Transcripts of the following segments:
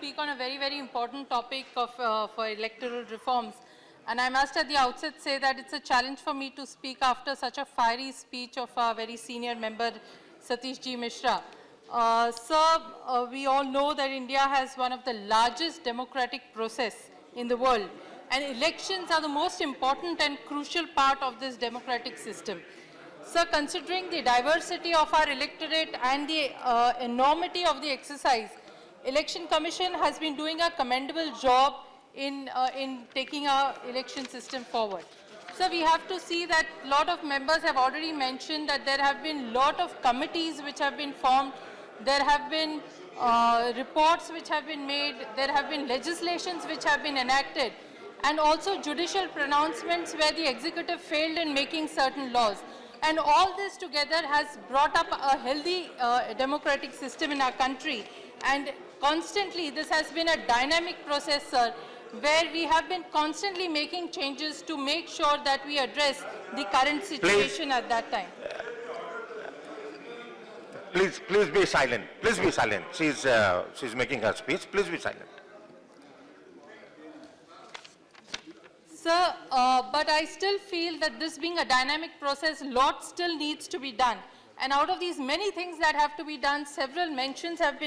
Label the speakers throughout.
Speaker 1: speak on a very, very important topic of, for electoral reforms. And I must at the outset say that it's a challenge for me to speak after such a fiery speech of our very senior member, Satish G. Mishra. Sir, we all know that India has one of the largest democratic process in the world. And elections are the most important and crucial part of this democratic system. Sir, considering the diversity of our electorate and the enormity of the exercise, Election Commission has been doing a commendable job in taking our election system forward. So we have to see that a lot of members have already mentioned that there have been a lot of committees which have been formed, there have been reports which have been made, there have been legislations which have been enacted, and also judicial pronouncements where the executive failed in making certain laws. And all this together has brought up a healthy democratic system in our country. And constantly, this has been a dynamic process, sir, where we have been constantly making changes to make sure that we address the current situation at that time.
Speaker 2: Please be silent. Please be silent. She's making her speech. Please be silent.
Speaker 1: Sir, but I still feel that this being a dynamic process, lot still needs to be done. And out of these many things that have to be done, several mentions have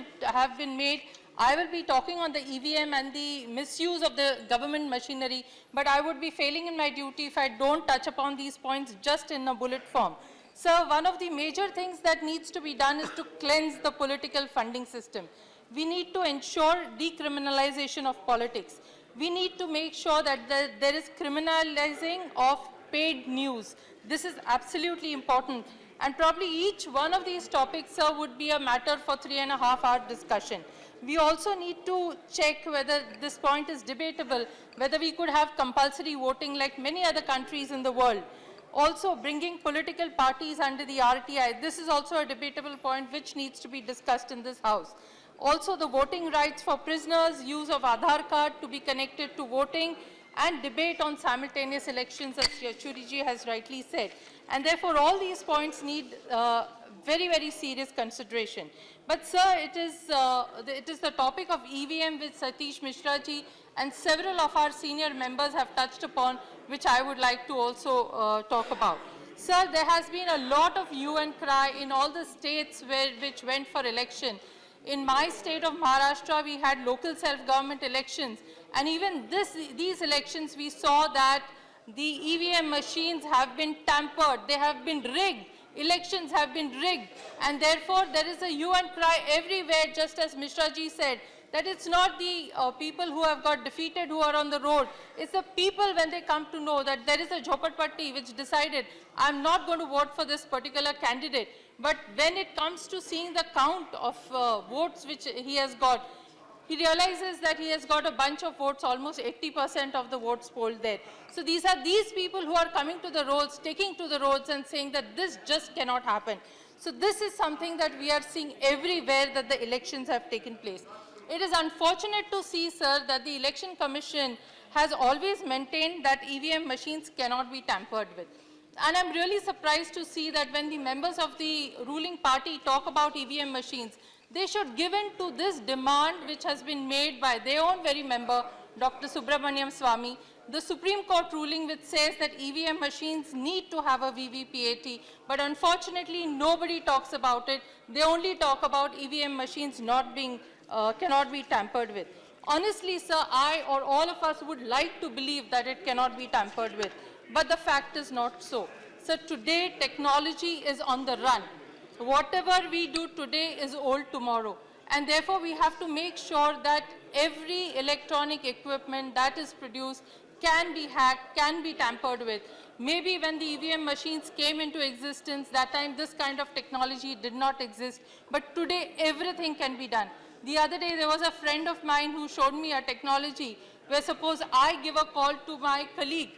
Speaker 1: been made. I will be talking on the EVM and the misuse of the government machinery, but I would be failing in my duty if I don't touch upon these points just in a bullet form. Sir, one of the major things that needs to be done is to cleanse the political funding system. We need to ensure decriminalization of politics. We need to make sure that there is criminalizing of paid news. This is absolutely important. And probably each one of these topics, sir, would be a matter for 3.5-hour discussion. We also need to check whether this point is debatable, whether we could have compulsory voting like many other countries in the world. Also, bringing political parties under the RTI. This is also a debatable point which needs to be discussed in this House. Also, the voting rights for prisoners, use of Aadhaar card to be connected to voting, and debate on simultaneous elections, as Yechury ji has rightly said. And therefore, all these points need very, very serious consideration. But, sir, it is the topic of EVM which Satish Mishra ji and several of our senior members have touched upon, which I would like to also talk about. Sir, there has been a lot of hue and cry in all the states which went for election. In my state of Maharashtra, we had local self-government elections. And even these elections, we saw that the EVM machines have been tampered. They have been rigged. Elections have been rigged. And therefore, there is a hue and cry everywhere, just as Mishra ji said, that it's not the people who have got defeated who are on the road. It's the people when they come to know that there is a Jhopatpatti which decided, I'm not going to vote for this particular candidate. But when it comes to seeing the count of votes which he has got, he realizes that he has got a bunch of votes, almost 80% of the votes polled there. So these are these people who are coming to the roads, taking to the roads and saying that this just cannot happen. So this is something that we are seeing everywhere that the elections have taken place. It is unfortunate to see, sir, that the Election Commission has always maintained that EVM machines cannot be tampered with. And I'm really surprised to see that when the members of the ruling party talk about EVM machines, they should give in to this demand which has been made by their own very member, Dr. Subramaniam Swamy, the Supreme Court ruling which says that EVM machines need to have a VVPAT, but unfortunately nobody talks about it. They only talk about EVM machines not being, cannot be tampered with. Honestly, sir, I or all of us would like to believe that it cannot be tampered with. But the fact is not so. So today, technology is on the run. Whatever we do today is old tomorrow. And therefore, we have to make sure that every electronic equipment that is produced can be hacked, can be tampered with. Maybe when the EVM machines came into existence, that time this kind of technology did not exist. But today, everything can be done. The other day, there was a friend of mine who showed me a technology where suppose I give a call to my colleague,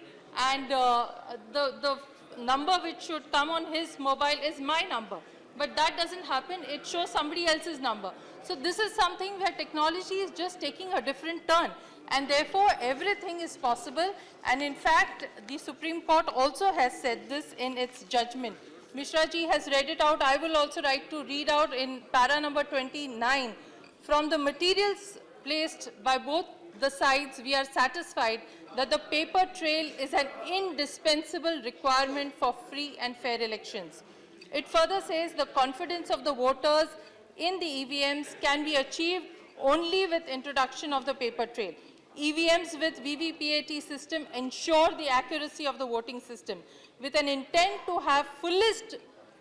Speaker 1: and the number which should come on his mobile is my number. But that doesn't happen. It shows somebody else's number. So this is something where technology is just taking a different turn. And therefore, everything is possible. And in fact, the Supreme Court also has said this in its judgment. Mishra ji has read it out. I will also like to read out in para number 29. From the materials placed by both the sides, we are satisfied that the paper trail is an indispensable requirement for free and fair elections. It further says the confidence of the voters in the EVMs can be achieved only with introduction of the paper trail. EVMs with VVPAT system ensure the accuracy of the voting system with an intent to have fullest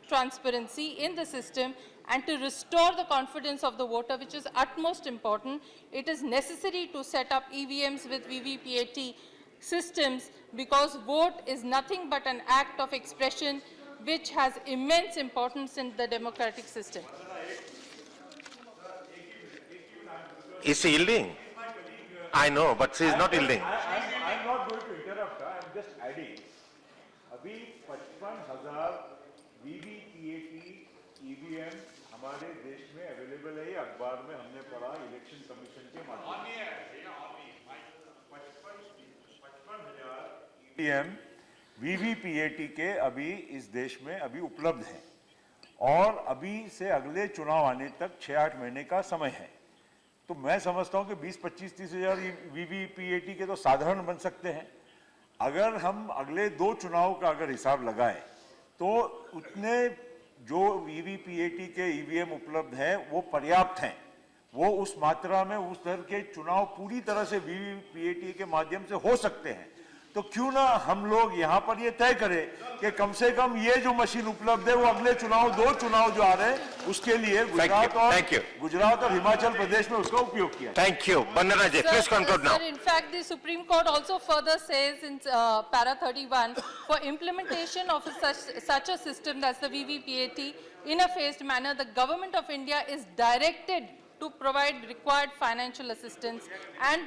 Speaker 1: transparency in the system and to restore the confidence of the voter, which is utmost important. It is necessary to set up EVMs with VVPAT systems because vote is nothing but an act of expression which has immense importance in the democratic system.
Speaker 2: Is she yielding? I know, but she is not yielding.
Speaker 3: I'm not going to interrupt her, I'm just adding. अभी 55,000 VVPAT EVM हमारे देश में available है, ये अखबार में हमने पढ़ा इलेक्शन कमीशन के माध्यम से। 55,000 EVM VVPAT के अभी इस देश में अभी उपलब्ध हैं और अभी से अगले चुनाव आने तक 6-8 महीने का समय है। तो मैं समझता हूं कि 20-25-30 हजार वीवीपीएटी के तो साधारण बन सकते हैं। अगर हम अगले 2 चुनाव का अगर हिसाब लगाएं तो उतने जो वीवीपीएटी के ईवीएम उपलब्ध हैं वो पर्याप्त हैं। वो उस मात्रा में उस तरह के चुनाव पूरी तरह से वीवीपीएटी के माध्यम से हो सकते हैं। तो क्यों ना हम लोग यहाँ पर ये तय करें कि कम से कम ये जो मशीन उपलब्ध है वो अगले चुनाव 2 चुनाव जो आ रहे हैं उसके लिए गुजरात और हिमाचल प्रदेश में उसका उपयोग किया।
Speaker 2: Thank you. Bandana ji, please conclude now.
Speaker 1: Sir, in fact, the Supreme Court also further says in para 31, for implementation of such a system as the VVPAT in a phased manner, the Government of India is directed to provide required financial assistance and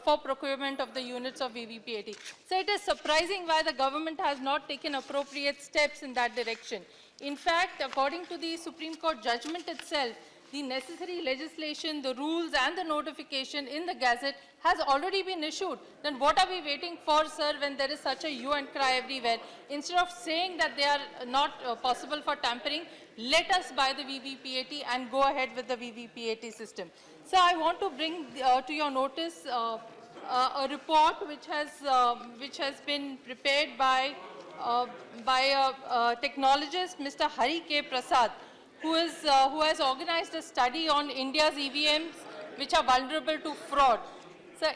Speaker 1: for procurement of the units of VVPAT. So it is surprising why the government has not taken appropriate steps in that direction. In fact, according to the Supreme Court judgment itself, the necessary legislation, the rules and the notification in the Gazette has already been issued. Then what are we waiting for, sir, when there is such a hue and cry everywhere? Instead of saying that they are not possible for tampering, let us buy the VVPAT and go ahead with the VVPAT system. So I want to bring to your notice a report which has been prepared by a technologist, Mr. Hari K. Prasad, who has organized a study on India's EVMs which are vulnerable to fraud. So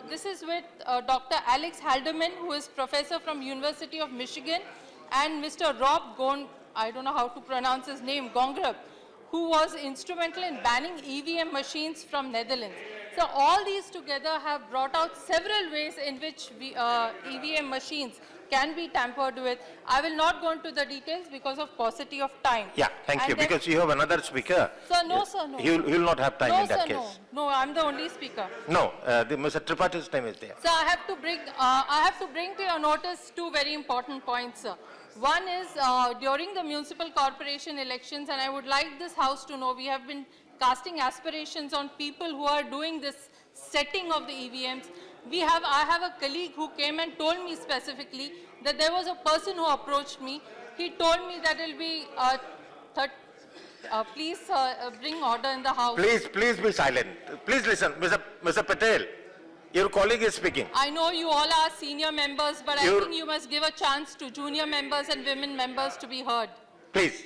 Speaker 1: this is with Dr. Alex Haldeman, who is professor from University of Michigan, and Mr. Rob I don't know how to pronounce his name, Gongrab, who was instrumental in banning EVM machines from Netherlands. So all these together have brought out several ways in which EVM machines can be tampered with. I will not go into the details because of paucity of time.
Speaker 2: Yeah, thank you. Because you have another speaker.
Speaker 1: Sir, no, sir, no.
Speaker 2: He will not have time
Speaker 1: No,
Speaker 2: in that
Speaker 1: sir,
Speaker 2: case.
Speaker 1: no. No, I'm the only speaker.
Speaker 2: No, Mr. Tripathi's time is there.
Speaker 1: So I have to bring to your notice 2 very important points, sir. One is during the municipal corporation elections, and I would like this house to know, we have been casting aspirations on people who are doing this setting of the EVMs. I have a colleague who came and told me specifically that there was a person who approached me. He told me that it will be, please bring order in the house.
Speaker 2: Please be silent. Please listen. Mr. Patel, your colleague is speaking.
Speaker 1: I know you all are senior members, but I think you must give a chance to junior members and women members to be heard.
Speaker 2: Please.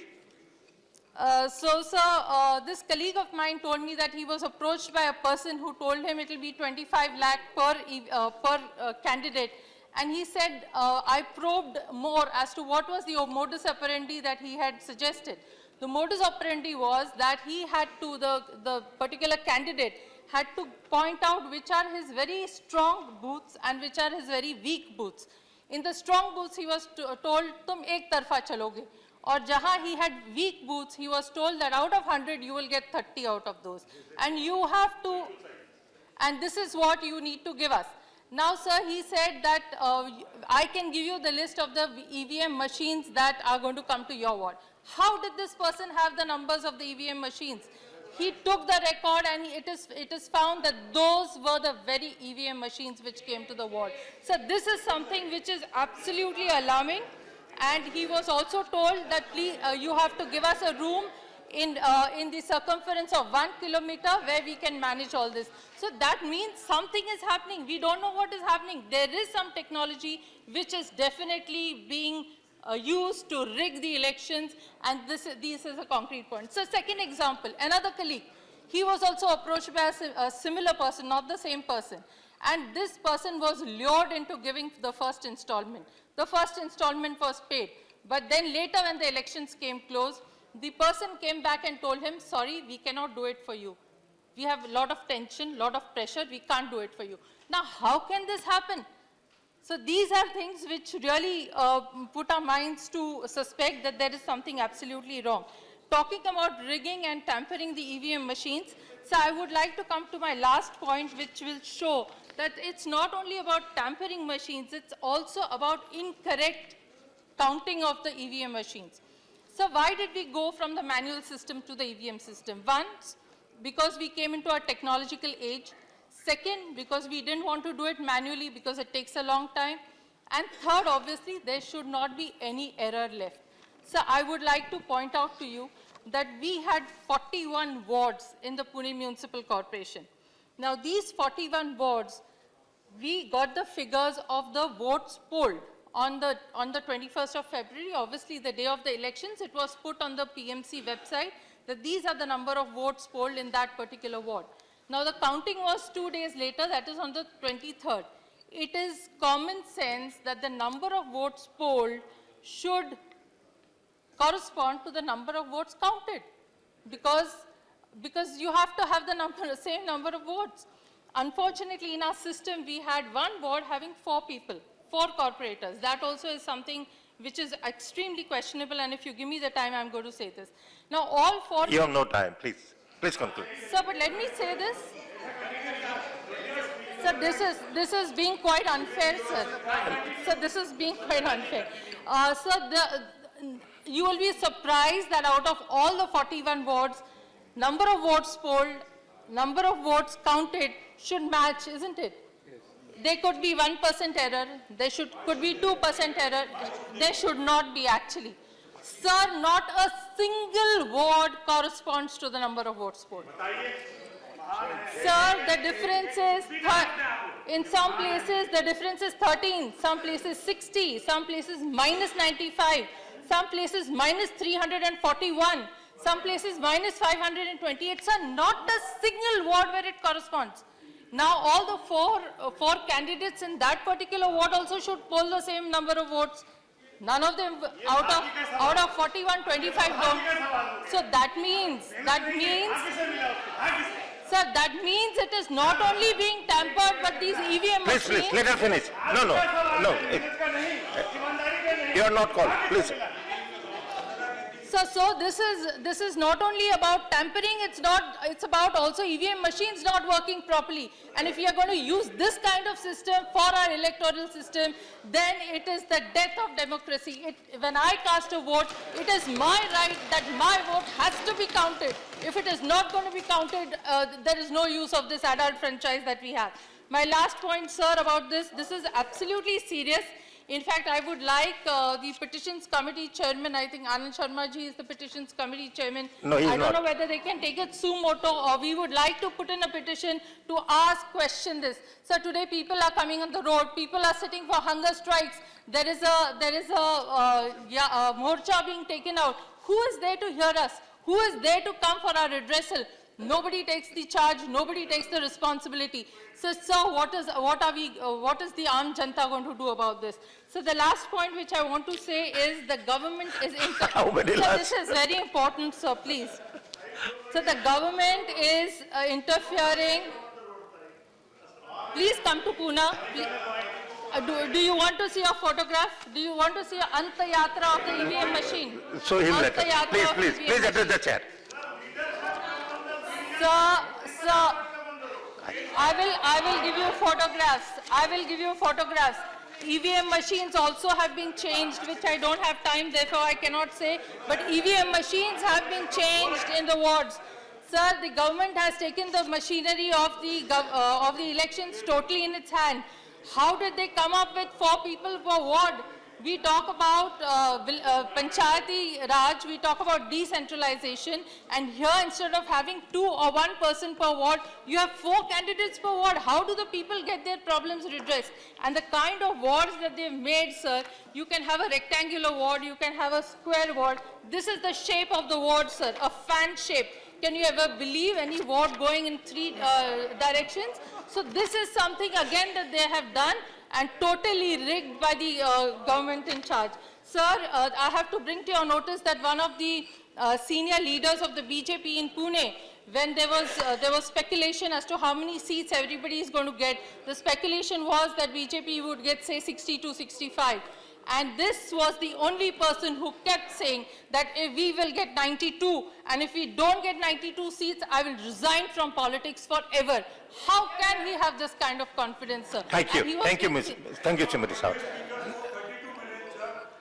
Speaker 1: So, sir, this colleague of mine told me that he was approached by a person who told him it will be 25 lakh per candidate. And he said, I probed more as to what was the modus operandi that he had suggested. The modus operandi was that he had to, the particular candidate had to point out which are his very strong booths and which are his very weak booths. In the strong booths, he was told, tum ek tarfa chaloge. Or jahan he had weak booths, he was told that out of 100, you will get 30 out of those. And you have to, and this is what you need to give us. Now, sir, he said that I can give you the list of the EVM machines that are going to come to your ward. How did this person have the numbers of the EVM machines? He took the record and it is found that those were the very EVM machines which came to the ward. So this is something which is absolutely alarming. And he was also told that please, you have to give us a room in the circumference of 1 kilometer where we can manage all this. So that means something is happening. We don't know what is happening. There is some technology which is definitely being used to rig the elections, and this is a concrete point. So second example, another colleague, he was also approached by a similar person, not the same person. And this person was lured into giving the first installment. The first installment was paid. But then later when the elections came close, the person came back and told him, sorry, we cannot do it for you. We have a lot of tension, lot of pressure, we can't do it for you. Now, how can this happen? So these are things which really put our minds to suspect that there is something absolutely wrong. Talking about rigging and tampering the EVM machines, so I would like to come to my last point, which will show that it's not only about tampering machines, it's also about incorrect counting of the EVM machines. So why did we go from the manual system to the EVM system? One, because we came into a technological age. Second, because we didn't want to do it manually because it takes a long time. And third, obviously, there should not be any error left. So I would like to point out to you that we had 41 wards in the Pune Municipal Corporation. Now, these 41 wards, we got the figures of the votes polled on the 21st of February, obviously the day of the elections. It was put on the PMC website that these are the number of votes polled in that particular ward. Now, the counting was 2 days later, that is on the 23rd. It is common sense that the number of votes polled should correspond to the number of votes counted, because you have to have the same number of votes. Unfortunately, in our system, we had one ward having 4 people, 4 corporators. That also is something which is extremely questionable, and if you give me the time, I'm going to say this. Now, all 4...
Speaker 2: You have no time, please. Please conclude.
Speaker 1: Sir, but let me say this. Sir, this is being quite unfair, sir. Sir, this is being quite unfair. Sir, you will be surprised that out of all the 41 wards, number of votes polled, number of votes counted should match, isn't it? Yes. There could be 1% error, there could be 2% error, there should not be actually. Sir, not a single ward corresponds to the number of votes polled. Sir, the difference is, in some places the difference is 13, some places 60, some places minus 95, some places minus 341, some places minus 528. Sir, not a single ward where it corresponds. Now, all the four candidates in that particular ward also should poll the same number of votes. None of them out of 41, 25 don't. So that means, sir, that means it is not only being tampered, but these EVM machines...
Speaker 2: Please, let her finish. No. You are not called. Please.
Speaker 1: So this is not only about tampering, it's about also EVM machines not working properly. And if we are going to use this kind of system for our electoral system, then it is the death of democracy. When I cast a vote, it is my right that my vote has to be counted. If it is not going to be counted, there is no use of this adult franchise that we have. My last point, sir, about this is absolutely serious. In fact, I would like the Petitions Committee Chairman, I think Anand Sharma ji is the Petitions Committee Chairman.
Speaker 2: No, he's not.
Speaker 1: I don't know whether they can take it suo moto, or we would like to put in a petition to question this. So today people are coming on the road, people are sitting for hunger strikes, there is a morcha being taken out. Who is there to hear us? Who is there to come for our redressal? Nobody takes the charge, nobody takes the responsibility. So, sir, what is the Aam Janta going to do about this? So the last point which I want to say is the government is...
Speaker 2: How many last?
Speaker 1: This is very important, sir, please. So the government is interfering. Please come to Pune. Do you want to see a photograph? Do you want to see an Anta Yatra of the EVM machine?
Speaker 2: Show him letter. Please address the chair.
Speaker 1: Sir, I will give you photographs. I will give you photographs. EVM machines also have been changed, which I don't have time, therefore I cannot say. But EVM machines have been changed in the wards. Sir, the government has taken the machinery of the elections totally in its hand. How did they come up with 4 people per ward? we talk about Panchayati Raj, we talk about decentralization, and here instead of having 2 or 1 person per ward, you have 4 candidates per ward. How do the people get their problems redressed? And the kind of wards that they've made, sir, you can have a rectangular ward, you can have a square ward. This is the shape of the ward, sir, a fan shape. Can you ever believe any ward going in 3 directions? So this is something again that they have done and totally rigged by the government in charge. Sir, I have to bring to your notice that one of the senior leaders of the BJP in Pune, when there was speculation as to how many seats everybody is going to get, the speculation was that BJP would get, say, 60 to 65. And this was the only person who kept saying that if we will get 92, and if we don't get 92 seats, I will resign from politics forever. How can he have this kind of confidence, sir?
Speaker 2: Thank you. Thank you, Ms. Thank you, Srimati Sahu.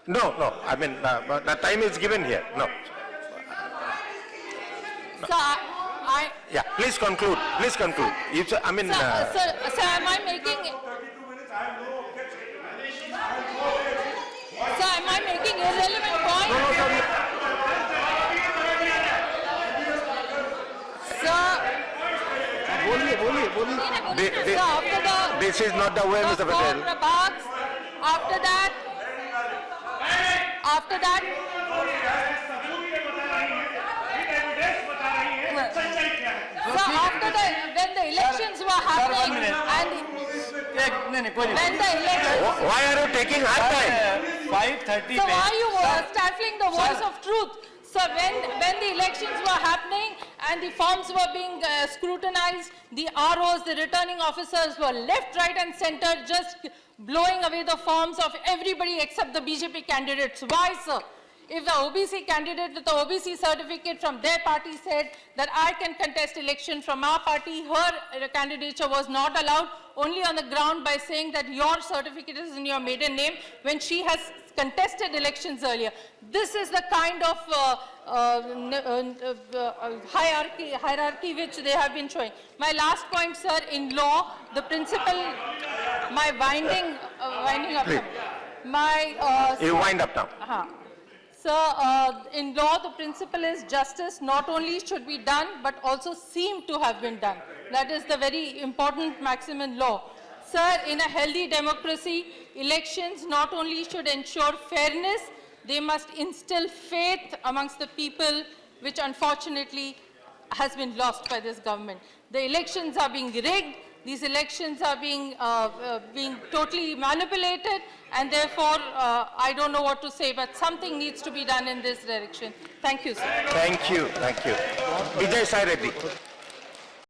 Speaker 2: No, no, I mean, the time is given here. No.
Speaker 1: Sir,
Speaker 2: Yeah, please conclude. Please conclude. I mean,
Speaker 1: sir, am I making... Sir, am I making irrelevant points? Sir, sir, after the...
Speaker 2: this is not the way, Mr. Patel.
Speaker 1: Remarks, after that, sir, after when the elections were happening, and when the elections...
Speaker 2: Why are you taking our time?
Speaker 4: 5:30
Speaker 1: So why are you stifling the voice of truth? So when the elections were happening and the forms were being scrutinized, the ROs, the returning officers were left, right and center just blowing away the forms of everybody except the BJP candidates. Why, sir? If the OBC candidate with the OBC certificate from their party said that I can contest election from our party, her candidature was not allowed only on the ground by saying that your certificate is in your maiden name when she has contested elections earlier. This is the kind of hierarchy which they have been showing. My last point, sir, in law, the principle, my winding up.
Speaker 2: Please. You wind up now.
Speaker 1: So, in law, the principle is justice not only should be done, but also seem to have been done. That is the very important maxim in law. Sir, in a healthy democracy, elections not only should ensure fairness, they must instill faith amongst the people, which unfortunately has been lost by this government. The elections are being rigged. These elections are being totally manipulated, and therefore, I don't know what to say, but something needs to be done in this direction. Thank you, sir.
Speaker 2: Thank you. Thank you. Vijay Sai Reddy.